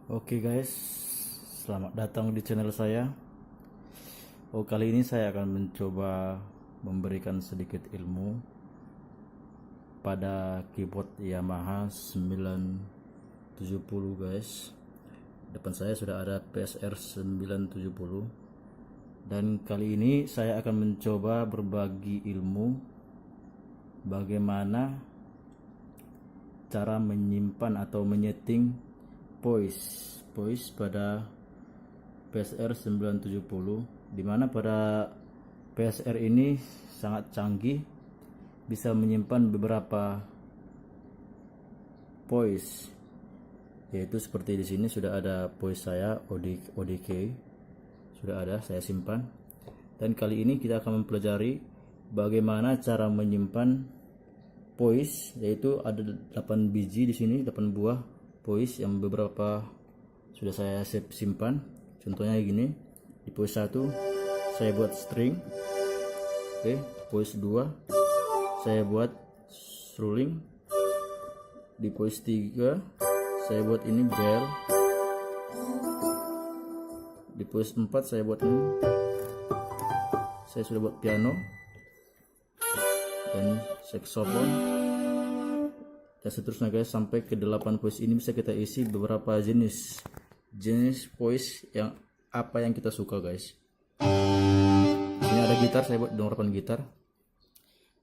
Oke guys, selamat datang di channel saya. Kali ini saya akan mencoba memberikan sedikit ilmu pada keyboard Yamaha 970 guys. Depan saya sudah ada PSR 970. Dan kali ini saya akan mencoba berbagi ilmu bagaimana cara menyimpan atau menyeting voice pada PSR 970, dimana pada PSR ini sangat canggih, bisa menyimpan beberapa voice, yaitu seperti di sini sudah ada voice saya ODK sudah ada saya simpan. Dan kali ini kita akan mempelajari bagaimana cara menyimpan voice, yaitu ada 8 biji di sini, 8 buah voice yang beberapa sudah saya simpan. Contohnya gini, di voice 1 saya buat string, voice 2 saya buat rolling, di voice 3 saya buat ini bell, di voice 4 saya buat ini, saya sudah buat piano dan saxophone, dan seterusnya guys, sampai ke 8 voice ini bisa kita isi beberapa jenis voice yang apa yang kita suka guys. Ini ada gitar, saya buat beberapa gitar.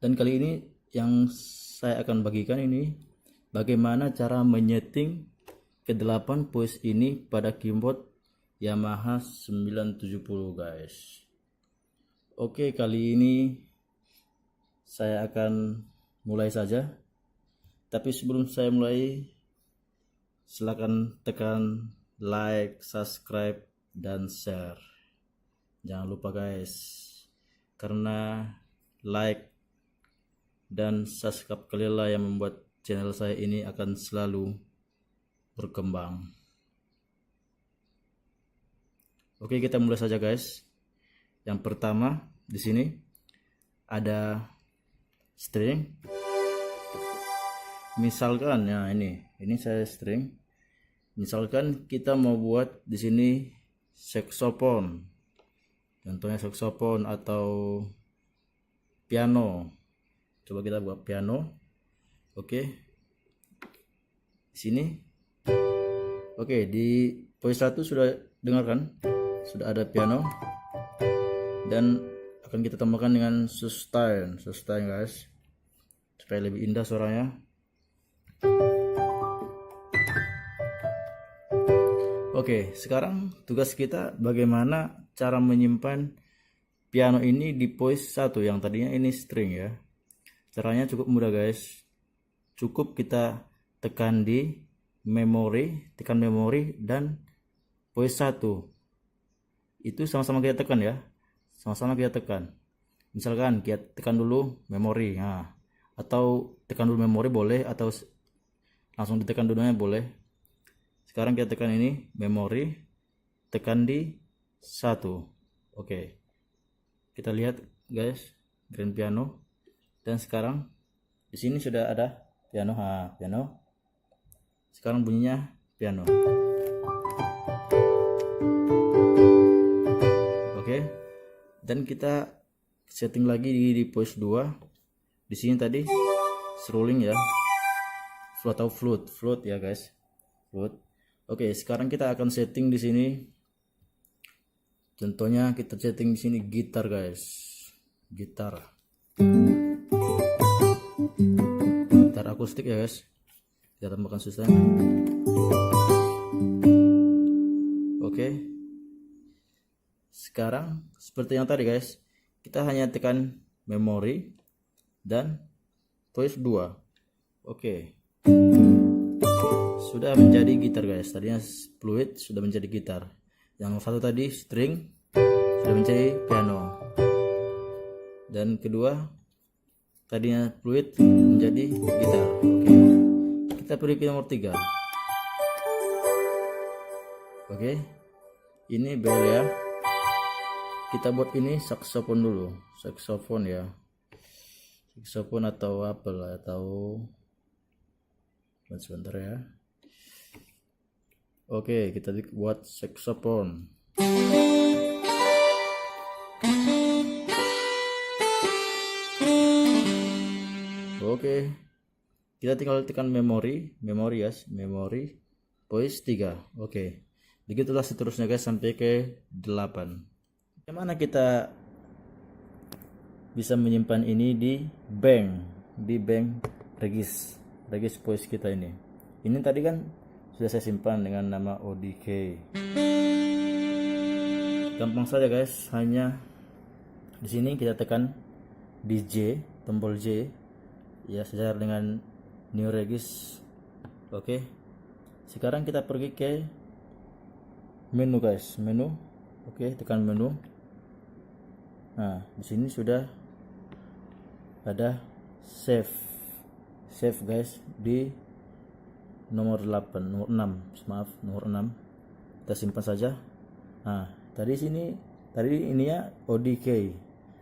Dan kali ini yang saya akan bagikan ini bagaimana cara menyeting ke 8 voice ini pada keyboard Yamaha 970 guys. Oke, kali ini saya akan mulai saja. Tapi sebelum saya mulai, silakan tekan like, subscribe, dan share. Jangan lupa guys, karena like dan subscribe kalian lah yang membuat channel saya ini akan selalu berkembang. Oke, kita mulai saja guys. Yang pertama di sini ada string. Misalkan ya ini saya string. Misalkan kita mau buat di sini saxophone. Contohnya saxophone atau piano. Coba kita buat piano. Oke. Di sini. Oke, di voice 1 sudah dengarkan? Sudah ada piano. Dan akan kita tambahkan dengan sustain guys. Supaya lebih indah suaranya. Oke, sekarang tugas kita bagaimana cara menyimpan piano ini di voice 1 yang tadinya ini string ya. Caranya cukup mudah guys. Cukup kita tekan memori dan voice 1. Itu sama-sama kita tekan ya. Sama-sama kita tekan. Misalkan kita tekan dulu memori. Nah, atau tekan dulu memori boleh, atau langsung ditekan dulunya boleh. Sekarang kita tekan ini memori, tekan di 1. Oke. Kita lihat guys, grand piano. Dan sekarang di sini sudah ada piano, piano. Sekarang bunyinya piano. Oke. Dan kita setting lagi di voice 2. Di sini tadi rolling ya. Atau flute ya guys. Flute. Oke, sekarang kita akan setting di sini. Contohnya kita setting di sini gitar guys. Gitar akustik ya guys. Kita tambahkan sustain. Oke. Sekarang seperti yang tadi guys, kita hanya tekan memori dan voice 2. Oke. Sudah menjadi gitar guys. Tadinya fluid sudah menjadi gitar. Yang satu tadi string sudah menjadi piano. Dan kedua tadinya fluid menjadi gitar. Oke. Kita pergi ke nomor 3. Oke. Ini bell ya. Kita buat ini saxophone dulu. Saxophone ya. Saxophone atau apa lah, atau sebentar ya. Oke, kita buat saxophone. Oke, kita tinggal tekan memori guys, memori voice 3. Oke, begitulah seterusnya guys sampai ke 8. Bagaimana kita bisa menyimpan ini di bank regis voice kita ini. Ini tadi kan sudah saya simpan dengan nama ODK. Gampang saja guys, hanya di sini kita tekan di J, tombol J ya, sejajar dengan new regis. Oke, sekarang kita pergi ke menu guys, menu. Oke, tekan menu. Nah, di sini sudah ada save guys di nomor 8, nomor 6, maaf, nomor 6. Kita simpan saja. Nah, tadi ini ya ODK,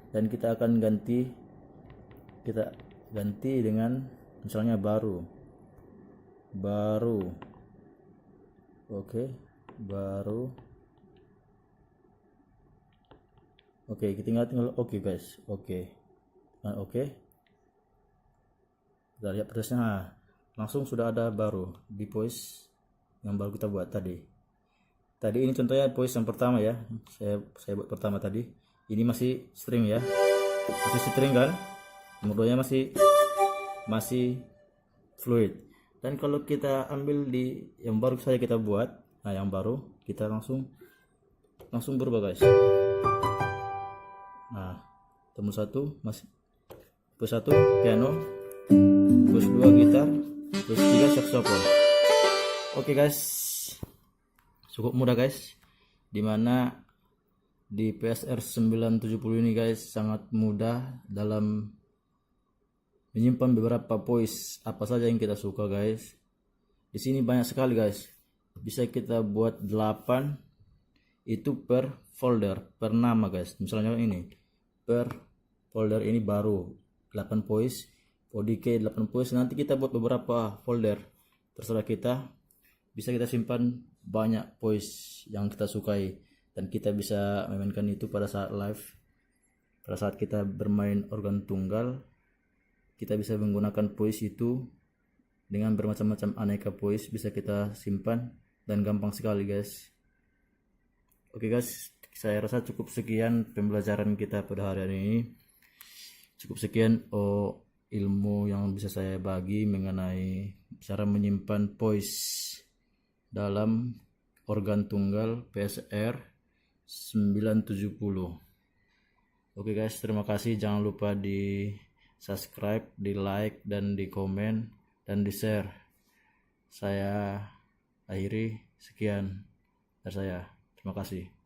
dan kita akan ganti dengan misalnya baru. Oke, baru. Oke, kita tinggal oke guys. Oke. Nah, oke. Kita lihat prosesnya. Nah, langsung sudah ada baru di voice yang baru kita buat tadi. Tadi ini contohnya voice yang pertama ya. Saya buat pertama tadi. Ini masih string ya. Masih string kan? Nomor 2-nya masih fluid. Dan kalau kita ambil di yang baru saja kita buat, nah yang baru kita langsung berubah guys. Nah, tombol 1 masih voice 1 piano, voice 2 gitar, voice 3 saxophone. Oke guys, cukup mudah guys, dimana di PSR 970 ini guys sangat mudah dalam menyimpan beberapa voice apa saja yang kita suka guys. Di sini banyak sekali guys, bisa kita buat 8 itu per folder, per nama guys. Misalnya ini per folder ini baru 8 voice, ODK 8 voice. Nanti kita buat beberapa folder, terserah kita. Bisa kita simpan banyak voice yang kita sukai, dan kita bisa memainkan itu pada saat live, pada saat kita bermain organ tunggal. Kita bisa menggunakan voice itu dengan bermacam-macam aneka voice, bisa kita simpan dan gampang sekali guys. Oke guys, saya rasa cukup sekian pembelajaran kita pada hari ini. Cukup sekian ilmu yang bisa saya bagi mengenai cara menyimpan voice dalam organ tunggal PSR 970. Oke guys, terima kasih. Jangan lupa di subscribe, di like, dan di komen, dan di share. Saya akhiri, sekian dari saya. Terima kasih.